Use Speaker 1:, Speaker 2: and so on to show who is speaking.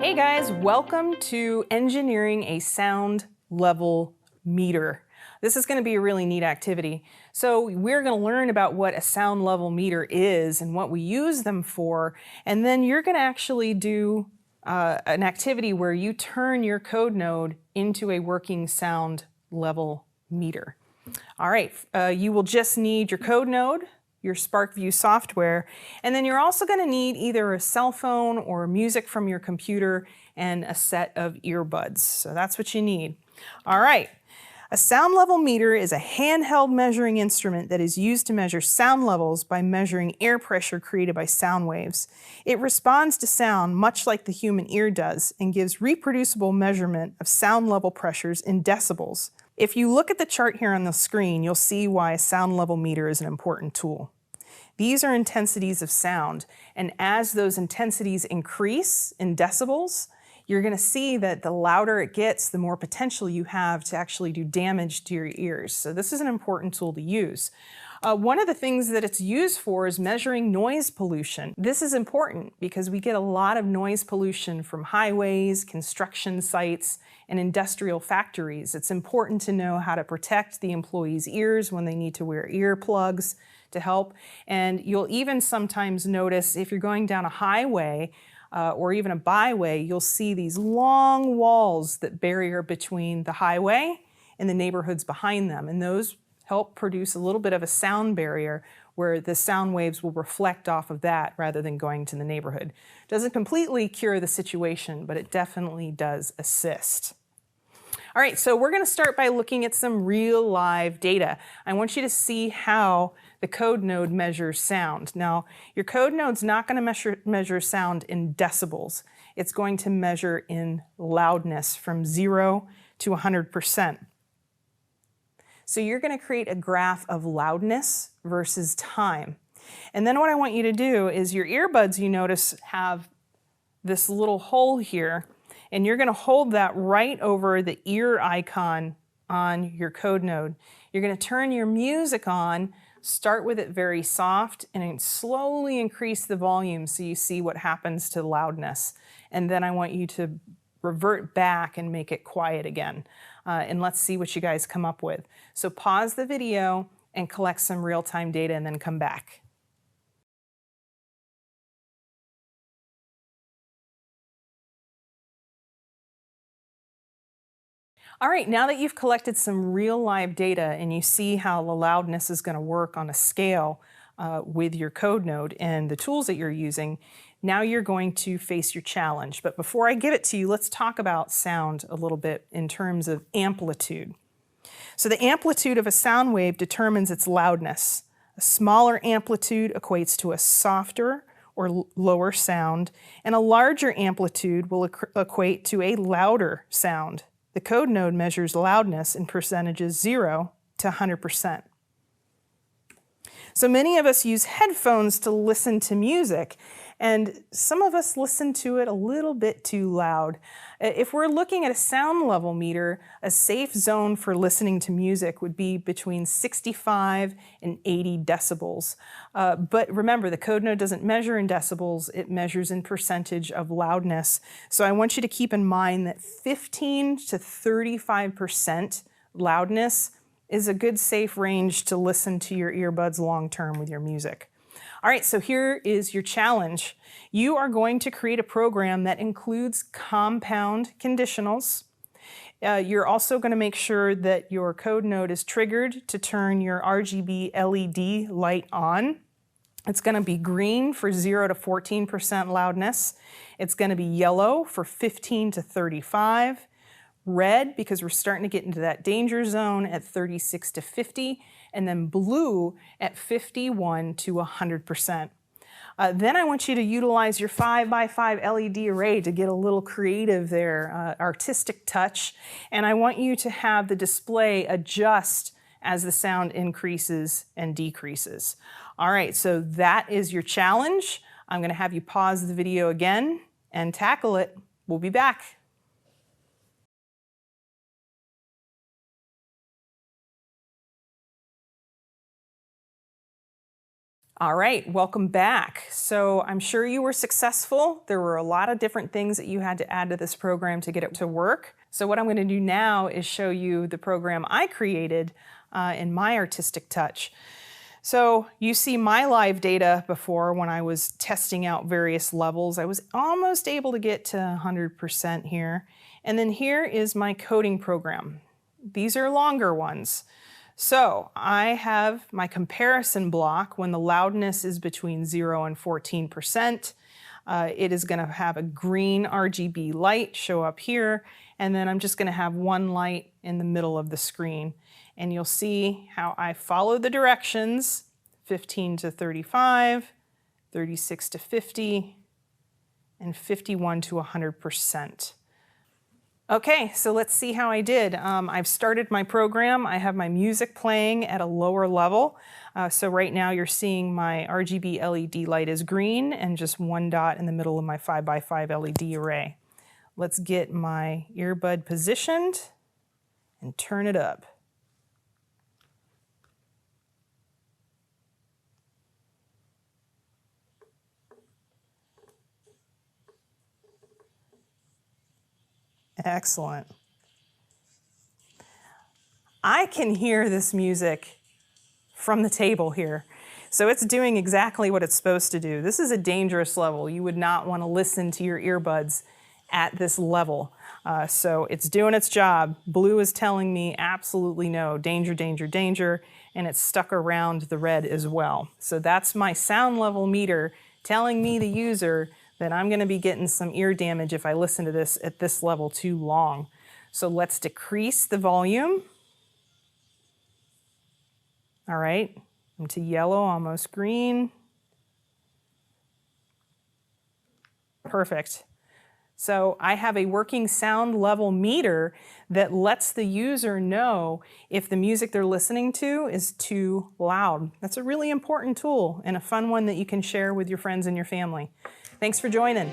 Speaker 1: Hey guys, welcome to engineering a sound level meter. This is going to be a really neat activity. So we're going to learn about what a sound level meter is and what we use them for, and then you're going to actually do an activity where you turn your code node into a working sound level meter. All right, you will just need your code node, your SparkView software, and then you're also going to need either a cell phone or music from your computer and a set of earbuds. So that's what you need. All right. A sound level meter is a handheld measuring instrument that is used to measure sound levels by measuring air pressure created by sound waves. It responds to sound much like the human ear does and gives reproducible measurement of sound level pressures in decibels. If you look at the chart here on the screen, you'll see why a sound level meter is an important tool. These are intensities of sound, and as those intensities increase in decibels, you're going to see that the louder it gets, the more potential you have to actually do damage to your ears. So this is an important tool to use. One of the things that it's used for is measuring noise pollution. This is important because we get a lot of noise pollution from highways, construction sites, and industrial factories. It's important to know how to protect the employees' ears when they need to wear earplugs to help. And you'll even sometimes notice if you're going down a highway or even a byway, you'll see these long walls that barrier between the highway and the neighborhoods behind them. And those help produce a little bit of a sound barrier where the sound waves will reflect off of that rather than going to the neighborhood. Doesn't completely cure the situation, but it definitely does assist. All right, so we're going to start by looking at some real live data. I want you to see how the code node measures sound. Now, your code node's not going to measure sound in decibels. It's going to measure in loudness from 0 to 100%. So you're going to create a graph of loudness versus time. And then what I want you to do is your earbuds, you notice, have this little hole here, and you're going to hold that right over the ear icon on your code node. You're going to turn your music on, start with it very soft, and slowly increase the volume so you see what happens to loudness. And then I want you to revert back and make it quiet again. And let's see what you guys come up with. So pause the video and collect some real-time data and then come back. All right, now that you've collected some real live data and you see how the loudness is going to work on a scale with your code node and the tools that you're using, now you're going to face your challenge. But before I give it to you, let's talk about sound a little bit in terms of amplitude. So the amplitude of a sound wave determines its loudness. A smaller amplitude equates to a softer or lower sound, and a larger amplitude will equate to a louder sound. The code node measures loudness in percentages 0 to 100%. So many of us use headphones to listen to music, and some of us listen to it a little bit too loud. If we're looking at a sound level meter, a safe zone for listening to music would be between 65 and 80 decibels. But remember, the code node doesn't measure in decibels, it measures in percentage of loudness. So I want you to keep in mind that 15 to 35% loudness is a good safe range to listen to your earbuds long term with your music. All right, so here is your challenge. You are going to create a program that includes compound conditionals. You're also going to make sure that your code node is triggered to turn your RGB LED light on. It's going to be green for 0 to 14% loudness. It's going to be yellow for 15 to 35. Red, because we're starting to get into that danger zone at 36 to 50, and then blue at 51 to 100%. Then I want you to utilize your 5x5 LED array to get a little creative there, artistic touch, and I want you to have the display adjust as the sound increases and decreases. All right, so that is your challenge. I'm going to have you pause the video again and tackle it. We'll be back. All right, welcome back. So I'm sure you were successful. There were a lot of different things that you had to add to this program to get it to work. So what I'm going to do now is show you the program I created in my Artistic Touch. So you see my live data before when I was testing out various levels. I was almost able to get to 100% here. And then here is my coding program. These are longer ones. So I have my comparison block when the loudness is between 0 and 14%. It is going to have a green RGB light show up here, and then I'm just going to have one light in the middle of the screen. And you'll see how I follow the directions, 15 to 35, 36 to 50, and 51 to 100%. Okay, so let's see how I did. I've started my program. I have my music playing at a lower level. So right now you're seeing my RGB LED light is green and just one dot in the middle of my 5x5 LED array. Let's get my earbud positioned and turn it up. Excellent. I can hear this music from the table here. So it's doing exactly what it's supposed to do. This is a dangerous level. You would not want to listen to your earbuds at this level. So it's doing its job. Blue is telling me absolutely no, danger, danger, danger, and it's stuck around the red as well. So that's my sound level meter telling me, the user, that I'm going to be getting some ear damage if I listen to this at this level too long. So let's decrease the volume. All right, into yellow, almost green. Perfect. So I have a working sound level meter that lets the user know if the music they're listening to is too loud. That's a really important tool and a fun one that you can share with your friends and your family. Thanks for joining.